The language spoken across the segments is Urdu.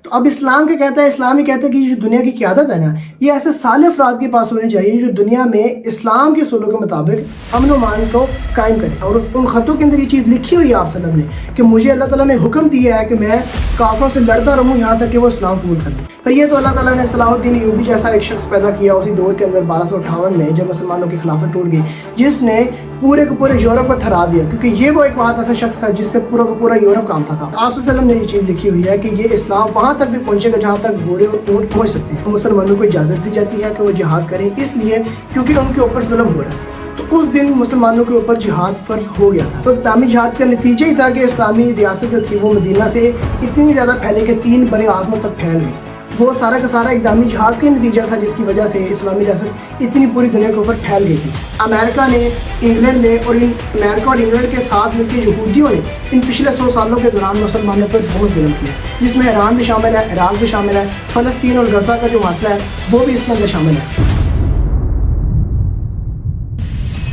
تو اب اسلام کیا کہتا ہے؟ اسلام یہ کہتا ہے کہ جو دنیا کی قیادت ہے نا، یہ ایسے صالح افراد کے پاس ہونی چاہیے جو دنیا میں اسلام کے اصولوں کے مطابق امن و امان کو قائم کرے. اور ان خطوں کے اندر یہ چیز لکھی ہوئی ہے آپ صلی اللہ علیہ وسلم نے کہ مجھے اللہ تعالیٰ نے حکم دیا ہے کہ میں کافروں سے لڑتا رہوں یہاں تک کہ وہ اسلام قبول کر لیں. پھر یہ تو اللہ تعالیٰ نے صلاح الدین ایوبی جیسا ایک شخص پیدا کیا اسی دور کے اندر 1258 میں، جب مسلمانوں کی خلافت ٹوٹ گئی، جس نے پورے کو پورے یورپ کو تھرا دیا، کیونکہ یہ وہ ایک بہت ایسا شخص تھا جس سے پورا کا پورا یورپ کامتا تھا. آپ صلی اللہ علیہ وسلم نے یہ چیز لکھی ہوئی ہے کہ یہ اسلام وہاں تک بھی پہنچے گا جہاں تک گھوڑے اور اونٹ پہنچ سکتے ہیں. مسلمانوں کو اجازت دی جاتی ہے کہ وہ جہاد کریں، اس لیے کیونکہ ان کے اوپر ظلم ہو رہا ہے. تو اس دن مسلمانوں کے اوپر جہاد فرض ہو گیا تھا. تو اقدامی جہاد کا نتیجہ ہی تھا کہ اسلامی ریاست جو تھی وہ مدینہ سے اتنی زیادہ پھیلے کہ 3 بڑے اعظموں تک پھیل گئی. وہ سارا کا سارا اقدامی جہاد کا نتیجہ تھا جس کی وجہ سے اسلامی ریاست اتنی پوری دنیا کے اوپر پھیل گئی تھی. امریکہ نے، انگلینڈ نے اور امریکہ اور انگلینڈ کے ساتھ مل کے یہودیوں نے ان پچھلے 100 سالوں کے دوران مسلمانوں پر بہت ظلم کیا، جس میں ایران بھی شامل ہے، عراق بھی شامل ہے، فلسطین اور غزہ کا جو مسئلہ ہے وہ بھی اس کے اندر شامل ہے.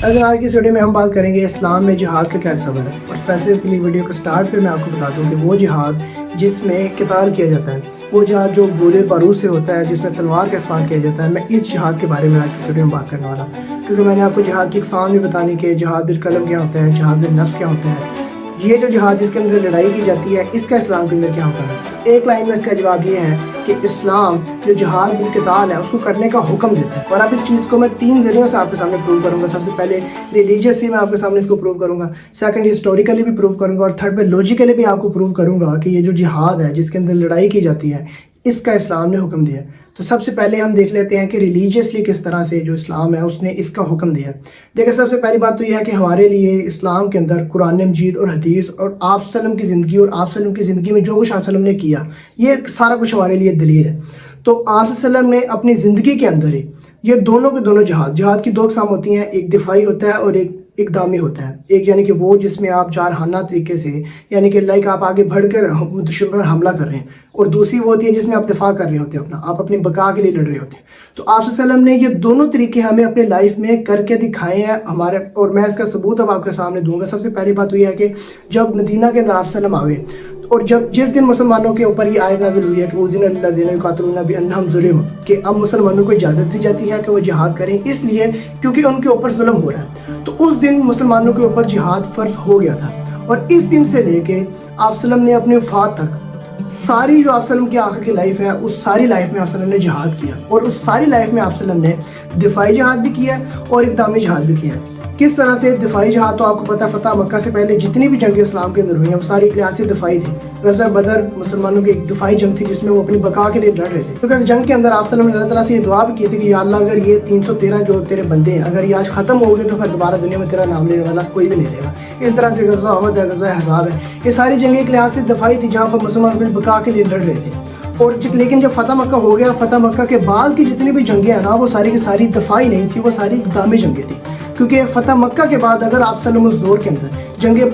اگر آج کی اس ویڈیو میں ہم بات کریں گے اسلام میں جہاد کا کیا صبر ہے، اور اسپیسیفکلی ویڈیو کے سٹارٹ پہ میں آپ کو بتا دوں کہ وہ جہاد جس میں قتال کیا جاتا ہے، وہ جہاد جو گولے بارود سے ہوتا ہے، جس میں تلوار کا استعمال کیا جاتا ہے، میں اس جہاد کے بارے میں آج کی اس ویڈیو میں بات کرنے والا ہوں. کیونکہ میں نے آپ کو جہاد کی اقسام بھی بتانی کہ جہاد بالقلم کیا ہوتا ہے، جہاد بالنفس کیا ہوتا ہے. یہ جو جہاد جس کے اندر لڑائی کی جاتی ہے، اس کا اسلام کے اندر کیا ہوتا ہے. ایک لائن میں اس کا جواب یہ ہے کہ اسلام جو جہاد بالقتال ہے اس کو کرنے کا حکم دیتا ہے. اور اب اس چیز کو میں 3 ذریعوں سے آپ کے سامنے پروو کروں گا. سب سے پہلے ریلیجیسلی میں آپ کے سامنے اس کو پروو کروں گا، سیکنڈ ہسٹوریکلی بھی پروو کروں گا، اور تھرڈ پہ لوجیکلی بھی آپ کو پروو کروں گا کہ یہ جو جہاد ہے جس کے اندر لڑائی کی جاتی ہے، اس کا اسلام نے حکم دیا. تو سب سے پہلے ہم دیکھ لیتے ہیں کہ ریلیجیسلی کس طرح سے جو اسلام ہے اس نے اس کا حکم دیا. دیکھیں، سب سے پہلی بات تو یہ ہے کہ ہمارے لیے اسلام کے اندر قرآن مجید اور حدیث اور آپ صلی اللہ علیہ وسلم کی زندگی اور آپ صلی اللہ علیہ وسلم کی زندگی میں جو کچھ آپ صلی اللہ علیہ وسلم نے کیا، یہ سارا کچھ ہمارے لیے دلیل ہے. تو آپ صلی اللہ علیہ وسلم نے اپنی زندگی کے اندر ہی یہ دونوں کے دونوں جہاد کی 2 اقسام ہوتی ہیں. ایک دفاعی ہوتا ہے اور ایک اقدامی ہوتا ہے. ایک یعنی کہ وہ جس میں آپ جارحانہ طریقے سے، یعنی کہ لائک آپ آگے بڑھ کر دشمن پر حملہ کر رہے ہیں، اور دوسری وہ ہوتی ہے جس میں آپ دفاع کر رہے ہوتے ہیں، آپ اپنی بقا کے لیے لڑ رہے ہوتے ہیں. تو آپ صلی اللہ علیہ وسلم نے یہ دونوں طریقے ہمیں اپنے لائف میں کر کے دکھائے ہیں ہمارے، اور میں اس کا ثبوت اب آپ کے سامنے دوں گا. سب سے پہلی بات تو یہ ہے کہ جب مدینہ کے اندر آپ صلی اللہ علیہ وسلم آئے، اور جس دن مسلمانوں کے اوپر یہ آیت نازل ہوئی ہے کہ اذن للذین یقاتلون بانہم ظلموا، کہ اب مسلمانوں کو اجازت دی جاتی ہے کہ وہ جہاد کریں، اس لیے کیونکہ ان کے اوپر ظلم ہو رہا ہے. تو اس دن مسلمانوں کے اوپر جہاد فرض ہو گیا تھا. اور اس دن سے لے کے آپ صلی اللہ علیہ وسلم نے اپنی وفات تک ساری جو آپ صلی اللہ علیہ وسلم کی آخر کی لائف ہے، اس ساری لائف میں آپ صلی اللہ علیہ وسلم نے جہاد کیا. اور اس ساری لائف میں آپ صلی اللہ علیہ وسلم نے دفاعی جہاد بھی کیا اور اقدامی جہاد بھی کیا. کس طرح سے؟ دفاعی جہاد تو آپ کو پتہ، فتح مکہ سے پہلے جتنی بھی جنگیں اسلام کے اندر ہوئی ہیں وہ ساری ایک لحاظ سے دفاعی تھی. غزوہ بدر مسلمانوں کی ایک دفاعی جنگ تھی جس میں وہ اپنی بقا کے لیے لڑ رہے تھے. کیونکہ اس جنگ کے اندر آپ صلی اللہ علیہ وسلم نے اللہ تعالیٰ سے یہ دعا بھی کی تھی کہ یا اللہ، اگر یہ 313 جو تیرے بندے ہیں اگر یہ آج ختم ہو گئے تو پھر دوبارہ دنیا میں تیرا نام لینے والا کوئی بھی نہیں رہے گا. اس طرح سے غزوہ احد ہے، غزوہ احزاب ہے، یہ ساری جنگیں ایک لحاظ سے دفاعی تھی جہاں پر مسلمان اپنی بقا کے لیے لڑ رہے تھے. اور لیکن جب فتح مکہ ہو گیا، فتح مکہ کے بعد کی جتنی بھی جنگیں ہیں نا، وہ ساری کی ساری دفاعی نہیں تھی، وہ ساری اقدامی جنگیں تھیں. کیونکہ فتح مکہ کے بعد اگر آپ صلی اللہ علیہ وسلم اس دور کے اندر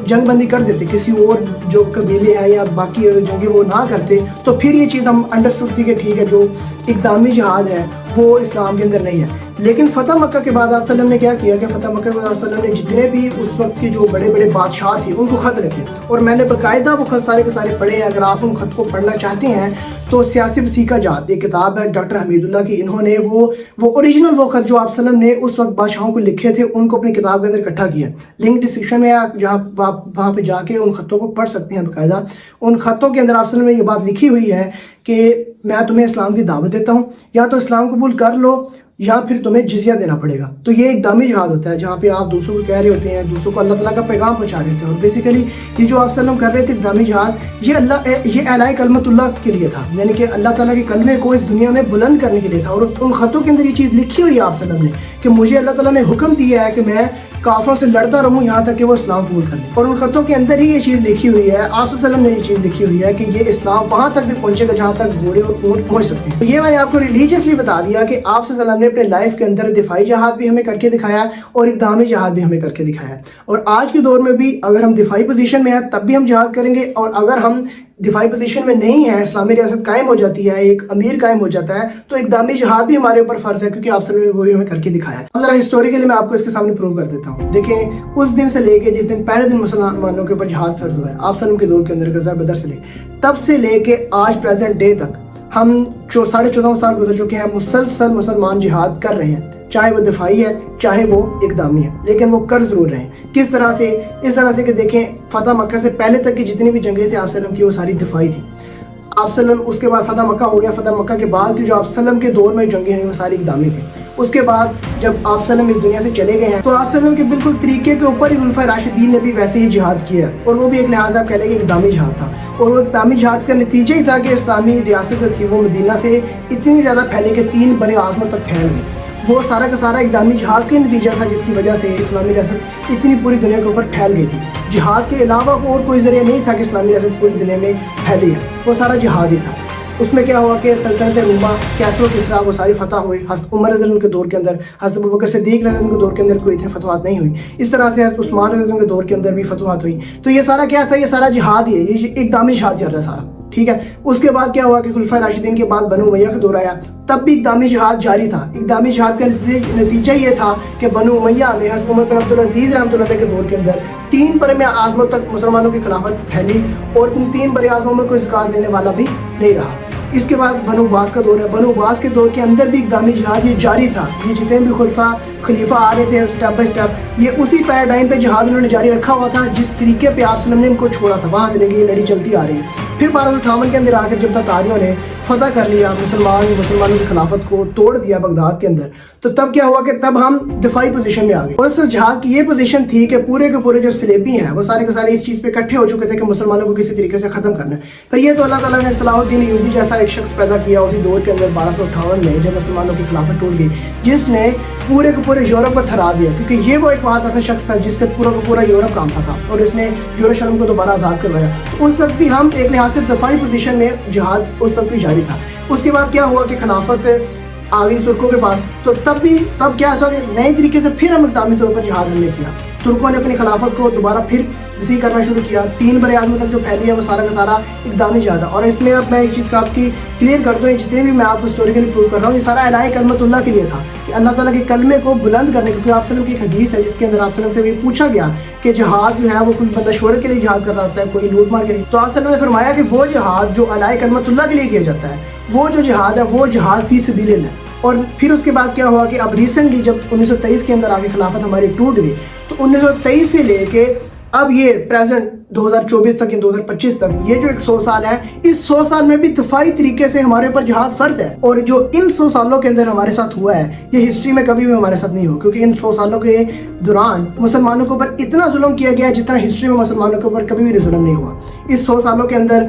جنگ بندی کر دیتے، کسی اور جو قبیلے ہیں یا باقی جنگیں وہ نہ کرتے، تو پھر یہ چیز ہم انڈرسٹوڈ تھی کہ ٹھیک ہے جو اقدامی جہاد ہے وہ اسلام کے اندر نہیں ہے. لیکن فتح مکہ کے بعد آپ صلی اللہ علیہ وسلم نے کیا کیا کہ فتح مکہ کے بعد آپ صلی اللہ علیہ وسلم نے جتنے بھی اس وقت کے جو بڑے بڑے بادشاہ تھے ان کو خط لکھے، اور میں نے باقاعدہ وہ خط سارے کے سارے پڑھے ہیں. اگر آپ ان خط کو پڑھنا چاہتے ہیں تو سیاسی وسیقہ جات ایک کتاب ہے ڈاکٹر حمید اللہ کی، انہوں نے وہ اوریجنل وہ خط جو آپ صلی اللہ علیہ وسلم نے اس وقت بادشاہوں کو لکھے تھے ان کو اپنی کتاب کے اندر اکٹھا کیا. لنک ڈسکرپشن میں ہے، جہاں آپ وہاں پہ جا کے ان خطوں کو پڑھ سکتے ہیں. باقاعدہ ان خطوں کے اندر آپ صلی اللہ علیہ وسلم نے یہ بات لکھی ہوئی ہے کہ میں تمہیں اسلام کی دعوت دیتا ہوں، یا تو اسلام قبول کر لو یا پھر تمہیں جزیہ دینا پڑے گا. تو یہ اقدامی جہاد ہوتا ہے جہاں پہ آپ دوسروں کو کہہ رہے ہوتے ہیں، دوسروں کو اللہ تعالیٰ کا پیغام پہنچا رہے تھے. اور بیسیکلی یہ جو آپ صلی اللہ علیہ وسلم کر رہے تھے اقدامی جہاد، یہ اعلاء کلمت اللہ کے لیے تھا، یعنی کہ اللہ تعالیٰ کے کلمے کو اس دنیا میں بلند کرنے کے لیے تھا. اور ان خطوں کے اندر یہ چیز لکھی ہوئی ہے آپ صلی اللہ علیہ وسلم نے کہ مجھے اللہ تعالیٰ نے حکم دیا ہے کہ میں کافروں سے لڑتا رہوں یہاں تک کہ وہ اسلام قبول کر لیں. اور ان خطوں کے اندر ہی یہ چیز لکھی ہوئی ہے، آپ صلی اللہ علیہ وسلم نے یہ چیز لکھی ہوئی ہے کہ یہ اسلام وہاں تک بھی پہنچے گا جہاں تک گھوڑے اور اونٹ پہنچ سکتے ہیں. تو یہ میں نے آپ کو ریلیجیسلی بتا دیا کہ آپ صلی اللہ علیہ وسلم نے اپنے لائف کے اندر دفاعی جہاد بھی ہمیں کر کے دکھایا اور اقدامی جہاد بھی ہمیں کر کے دکھایا. اور آج کے دور میں بھی اگر ہم دفاعی پوزیشن میں ہیں تب بھی ہم جہاد کریں گے، اور اگر ہم دفاعی پوزیشن میں نہیں ہے، اسلامی ریاست قائم ہو جاتی ہے، ایک امیر قائم ہو جاتا ہے، تو اقدامی جہاد بھی ہمارے اوپر فرض ہے، کیونکہ آپ صلی اللہ علیہ وسلم نے وہی ہمیں کر کے دکھایا ہے۔ اب ذرا ہسٹوریکلی میں آپ کو اس کے سامنے پروو کر دیتا ہوں۔ دیکھیں اس دن سے لے کے جس دن پہلے دن مسلمانوں کے اوپر جہاد فرض ہوا ہے آپ صلی اللہ علیہ وسلم کے دور کے اندر غزوہ بدر سے تب سے لے کے آج پریزنٹ ڈے تک ہم 14.5 سال گزر چکے ہیں، مسلسل مسلمان جہاد کر رہے ہیں، چاہے وہ دفاعی ہے چاہے وہ اقدامی ہے، لیکن وہ کر ضرور رہے ہیں۔ کس طرح سے؟ اس طرح سے کہ دیکھیں فتح مکہ سے پہلے تک کی جتنی بھی جنگیں تھیں آپ صلی اللہ علیہ وسلم کی وہ ساری دفاعی تھی۔ آپ صلی اللہ علیہ وسلم اس کے بعد فتح مکہ ہو گیا، فتح مکہ کے بعد کی جو آپ صلی اللہ علیہ وسلم کے دور میں جنگیں ہوئی وہ ساری اقدامی تھیں۔ اس کے بعد جب آپ صلی اللہ علیہ وسلم اس دنیا سے چلے گئے ہیں تو آپ صلی اللہ علیہ وسلم کے بالکل طریقے کے اوپر ہی خلفائے راشدین نے بھی ویسے ہی جہاد کیا ہے، اور وہ بھی ایک لحاظ آپ کہہ لیں کہ اقدامی جہاد تھا، اور وہ اقدامی جہاد کا نتیجہ ہی تھا کہ اسلامی ریاست جو تھی وہ مدینہ سے اتنی زیادہ پھیلی کہ 3 بر اعظموں تک پھیل گئی۔ وہ سارا کا سارا اقدامی جہاد کا نتیجہ تھا، جس کی وجہ سے اسلامی ریاست اتنی پوری دنیا کے اوپر پھیل گئی تھی۔ جہاد کے علاوہ اور کوئی ذریعہ نہیں تھا کہ اسلامی ریاست پوری دنیا میں پھیلی ہے، وہ سارا جہاد ہی تھا۔ اس میں کیا ہوا کہ سلطنت روما، کیسر و کسریٰ وہ ساری فتح ہوئی۔ حضرت عمر رضی اللہ عنہ کے دور کے اندر، حضرت ابوبکر صدیق رضی اللہ عنہ کے دور کے اندر کوئی اتنی فتوحات نہیں ہوئی۔ اس طرح سے حضرت عثمان رضی اللہ عنہ کے دور کے اندر بھی فتوحات ہوئی۔ تو یہ سارا کیا تھا؟ یہ سارا جہاد ہی ہے، یہ اقدامی جہاد چل رہا ہے سارا، ٹھیک ہے۔ اس کے بعد کیا ہوا کہ خلفائے راشدین کے بعد بنو امیہ کا دور آیا، تب بھی اقدامی جہاد جاری تھا۔ اقدامی جہاد کا نتیجہ یہ تھا کہ بنو امیہ میں حضرت عمر بن عبدالعزیز رحمۃ اللہ علیہ کے دور کے اندر 3 بر اعظموں تک مسلمانوں کی خلافت پھیلی، اور ان 3 بر اعظموں میں کوئی زکات لینے والا بھی نہیں رہا۔ اس کے بعد بنو عباس کا دور ہے، بنو عباس کے دور کے اندر بھی اقدامی جہاد یہ جاری تھا۔ یہ جتنے بھی خلیفہ آ رہے تھے اسٹیپ بائی اسٹیپ، یہ اسی پیراڈائم پہ جہاد انہوں نے جاری رکھا ہوا تھا جس طریقے پہ آپ صلی اللہ علیہ وسلم نے ان کو چھوڑا تھا، وہاں سے لے کے یہ لڑی چلتی آ رہی ہے۔ پھر 1258 کے اندر آ کر جب تاتاریوں نے فتح کر لیا مسلمانوں کی خلافت کو توڑ دیا بغداد کے اندر، تو تب کیا ہوا کہ تب ہم دفاعی پوزیشن میں آ گئے۔ اور اس جہاد کی یہ پوزیشن تھی کہ پورے کے پورے جو سلیبی ہیں وہ سارے کے سارے اس چیز پہ اکٹھے ہو چکے تھے کہ مسلمانوں کو کسی طریقے سے ختم کرنا ہے۔ پھر یہ تو اللہ تعالیٰ نے صلاح الدین ایوبی جیسا ایک شخص پیدا کیا اسی دور کے اندر 1258 میں، جب مسلمانوں کی خلافت ٹوٹ گئی، جس نے پورے کے پورے یورپ کو تھرا دیا، کیونکہ یہ وہ ایک بہت ایسا شخص تھا جس سے پورا کا پورا یورپ کامتا تھا، اور اس نے یروشلم کو دوبارہ آزاد کروایا۔ اس وقت بھی ہم ایک لحاظ سے دفاعی پوزیشن میں جہاد اس وقت بھی جاری تھا۔ اس کے بعد کیا ہوا کہ خلافت آ گئی ترکوں کے پاس، تو تب کیا ایسا کہ نئے طریقے سے پھر ہم اقدامی طور پر جہاد ہم نے کیا۔ ترکوں نے اپنی خلافت کو دوبارہ پھر وسیع کرنا شروع کیا، 3 بر اعظموں تک جو پھیلی ہے وہ سارا کا سارا اقدامی جہاد ہے۔ اور اس میں اب میں ایک چیز کا آپ کی کلیئر کر دوں، جتنے بھی میں آپ کو ہسٹوریکلی پروو کر رہا ہوں، یہ سارا اعلاء کلمت اللہ کے لیے تھا، کہ اللہ تعالیٰ کے کلمے کو بلند کرنے، کیونکہ آپ صلی اللہ علیہ وسلم کی ایک حدیث ہے جس کے اندر آپ صلی اللہ علیہ وسلم سے بھی پوچھا گیا کہ جہاد جو ہے وہ کوئی بندہ شہرت کے لیے جہاد کر رہا ہوتا ہے، کوئی لوٹ مار کے لیے، تو آپ صلی اللہ علیہ وسلم نے فرمایا کہ وہ جہاد جو اعلاء کلمت اللہ کے لیے کیا جاتا ہے، وہ جو جہاد ہے وہ جہاد فی سبیل اللہ ہے۔ اور پھر اس کے بعد کیا ہوا کہ اب ریسنٹلی جب 1923 کے اندر آگے خلافت ہماری ٹوٹ گئی، تو 1923 سے لے کے اب یہ پریزنٹ 2024 تک یا 2025 تک یہ جو 100 سال ہے، اس 100 سال میں بھی دفاعی طریقے سے ہمارے اوپر جہاد فرض ہے۔ اور جو ان 100 سالوں کے اندر ہمارے ساتھ ہوا ہے، یہ ہسٹری میں کبھی بھی ہمارے ساتھ نہیں ہوا، کیونکہ ان 100 سالوں کے دوران مسلمانوں کے اوپر اتنا ظلم کیا گیا جتنا ہسٹری میں مسلمانوں کے اوپر کبھی بھی ظلم نہیں ہوا۔ اس 100 سالوں کے اندر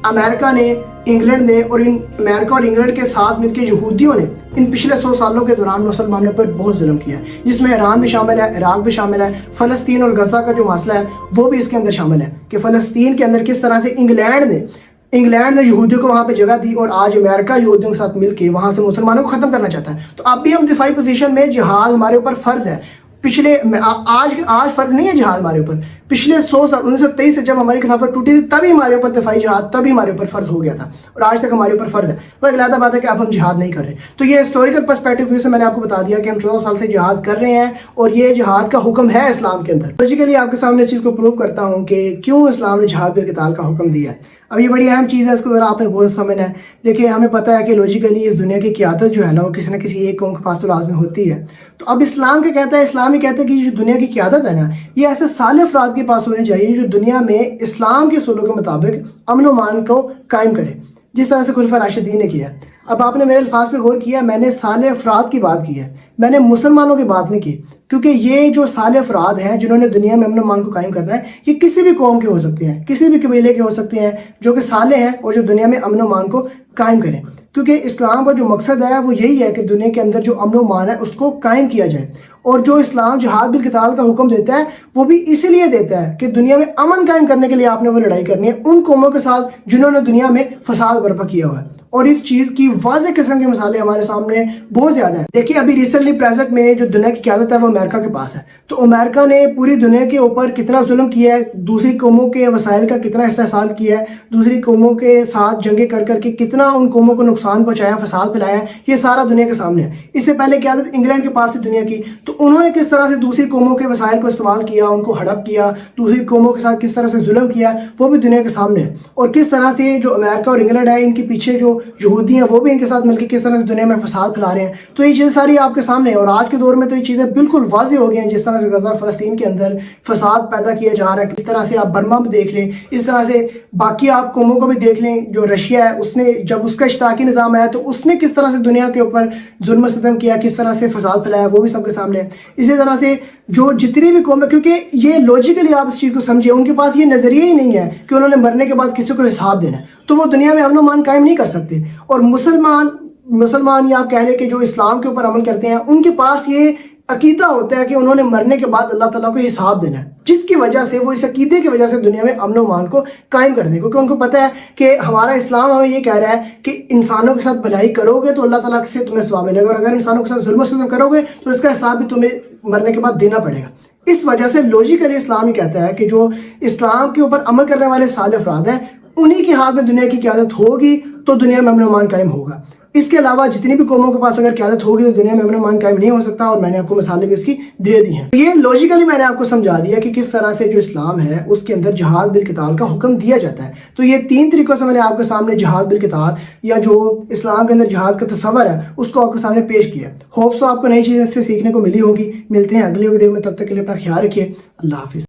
امریکہ نے، انگلینڈ نے، اور امریکہ اور انگلینڈ کے ساتھ مل کے یہودیوں نے ان پچھلے 100 سالوں کے دوران مسلمانوں پر بہت ظلم کیا ہے، جس میں ایران بھی شامل ہے، عراق بھی شامل ہے، فلسطین اور غزہ کا جو مسئلہ ہے وہ بھی اس کے اندر شامل ہے، کہ فلسطین کے اندر کس طرح سے انگلینڈ نے یہودیوں کو وہاں پہ جگہ دی، اور آج امریکہ یہودیوں کے ساتھ مل کے وہاں سے مسلمانوں کو ختم کرنا چاہتا ہے۔ تو اب بھی ہم دفاعی پوزیشن میں، جہاد ہمارے اوپر فرض ہے۔ آج فرض نہیں ہے جہاد ہمارے اوپر، پچھلے 100 سال 1923 سے جب ہماری خلافت ٹوٹی تھی تبھی ہمارے اوپر دفاعی جہاد تبھی ہمارے اوپر فرض ہو گیا تھا، اور آج تک ہمارے اوپر فرض ہے۔ وہ ایک علیحدہ بات ہے کہ اب ہم جہاد نہیں کر رہے۔ تو یہ ہسٹوریکل پرسپیکٹیو ویو سے میں نے آپ کو بتا دیا کہ ہم 14 سال سے جہاد کر رہے ہیں، اور یہ جہاد کا حکم ہے اسلام کے اندر۔ لوجیکلی آپ کے سامنے اس چیز کو پروو کرتا ہوں کہ کیوں اسلام نے جہاد بالقتال کا حکم دیا ہے۔ اب یہ بڑی اہم چیز ہے، اس کو ذرا آپ نے بہت سمجھنا ہے۔ دیکھیں ہمیں پتہ ہے کہ لوجیکلی اس دنیا کی قیادت جو ہے نا وہ کسی نہ کسی ایک قوم کے پاس تو لازمی ہوتی ہے۔ تو اب اسلام کیا کہتا ہے؟ اسلام یہ کہتا ہے کہ جو دنیا کی قیادت ہے نا، یہ ایسے صالح افراد کے پاس ہونی چاہیے جو دنیا میں اسلام کے اصولوں کے مطابق امن و امان کو قائم کرے، جس طرح سے خلفائے راشدین نے کیا۔ اب آپ نے میرے الفاظ پہ غور کیا، میں نے صالح افراد کی بات کی ہے، میں نے مسلمانوں کی بات نہیں کی، کیونکہ یہ جو صالح افراد ہیں جنہوں نے دنیا میں امن و امان کو قائم کرنا ہے، یہ کسی بھی قوم کے ہو سکتے ہیں، کسی بھی قبیلے کے ہو سکتے ہیں جو کہ صالح ہیں اور جو دنیا میں امن و امان کو قائم کریں، کیونکہ اسلام کا جو مقصد ہے وہ یہی ہے کہ دنیا کے اندر جو امن و امان ہے اس کو قائم کیا جائے۔ اور جو اسلام جہاد بالقتال کا حکم دیتا ہے وہ بھی اسی لیے دیتا ہے کہ دنیا میں امن قائم کرنے کے لیے آپ نے وہ لڑائی کرنی ہے ان قوموں کے ساتھ جنہوں نے دنیا میں فساد برپا کیا ہوا ہے۔ اور اس چیز کی واضح قسم کے مسئلے ہمارے سامنے بہت زیادہ ہیں. دیکھیں ابھی ریسنٹلی پریزنٹ میں جو دنیا کی قیادت ہے وہ امریکہ کے پاس ہے. تو امریکہ نے پوری دنیا کے اوپر کتنا ظلم کیا ہے, دوسری قوموں کے وسائل کا کتنا استحصال کیا ہے, دوسری قوموں کے ساتھ جنگیں کر کر کے کتنا ان قوموں کو نقصان پہنچایا, فساد پھیلایا ہے, یہ سارا دنیا کے سامنے ہے. اس سے پہلے قیادت انگلینڈ کے پاس تھی دنیا کی, تو انہوں نے کس طرح سے دوسری قوموں کے وسائل کو استعمال کیا, ان کو ہڑپ کیا, دوسری قوموں کے ساتھ کس طرح سے ظلم کیا, وہ بھی دنیا کے سامنے ہے. اور کس طرح سے جو امریکہ اور انگلینڈ ہے ان کے پیچھے جو یہودی ہیں وہ بھی ان کے ساتھ مل کے کس طرح سے دنیا میں فساد پھیلا رہے ہیں. تو یہ چیزیں ساری آپ کے سامنے ہیں, اور آج کے دور میں تو یہ چیزیں بالکل واضح ہو گئی ہیں. جس طرح سے غزہ فلسطین کے اندر فساد پیدا کیا جا رہا ہے, کس طرح سے آپ برما میں دیکھ لیں, اس طرح سے باقی آپ قوموں کو بھی دیکھ لیں. جو رشیا ہے اس نے جب اس کا اشتراکی نظام آیا تو اس نے کس طرح سے دنیا کے اوپر ظلم و ستم کیا, کس طرح سے فساد پھیلایا, وہ بھی سب کے سامنے ہے. اسی طرح سے جو جتنی بھی قومیں, کیونکہ یہ لوجیکلی آپ اس چیز کو سمجھیں, ان کے پاس یہ نظریہ ہی نہیں ہے کہ انہوں نے مرنے کے بعد کسی کو حساب دینا ہے, تو وہ دنیا میں امن و امان قائم نہیں کر سکتے. اور مسلمان یا آپ کہہ لیں کہ جو اسلام کے اوپر عمل کرتے ہیں, ان کے پاس یہ عقیدہ ہوتا ہے کہ انہوں نے مرنے کے بعد اللہ تعالیٰ کو حساب دینا ہے, جس کی وجہ سے وہ اس عقیدے کی وجہ سے دنیا میں امن و امان کو قائم کر دیں. کیونکہ ان کو پتہ ہے کہ ہمارا اسلام ہمیں یہ کہہ رہا ہے کہ انسانوں کے ساتھ بھلائی کرو گے تو اللہ تعالیٰ سے تمہیں ثواب ملے گا, اور اگر انسانوں کے ساتھ ظلم و ستم کرو گے تو اس کا حساب بھی تمہیں مرنے کے بعد دینا پڑے گا. اس وجہ سے لوجیکلی اسلام ہی کہتا ہے کہ جو اسلام کے اوپر عمل کرنے والے صالح افراد ہیں, انہی کے ہاتھ میں دنیا کی قیادت ہوگی تو دنیا میں امن و امان قائم ہوگا. اس کے علاوہ جتنی بھی قوموں کے پاس اگر قیادت ہوگی تو دنیا میں امن و امان قائم نہیں ہو سکتا, اور میں نے آپ کو مثالیں بھی اس کی دے دی ہیں. یہ لوجیکلی میں نے آپ کو سمجھا دیا کہ کس طرح سے جو اسلام ہے اس کے اندر جہاد بالقتال کا حکم دیا جاتا ہے. تو یہ 3 طریقوں سے میں نے آپ کے سامنے جہاد بالقتال یا جو اسلام کے اندر جہاد کا تصور ہے اس کو آپ کے سامنے پیش کیا. ہوپ سو آپ کو نئی چیزیں اس سے سیکھنے کو ملی ہوں گی. ملتے ہیں اگلی ویڈیو میں, تب تک کے لیے اپنا خیال رکھیے. اللہ حافظ.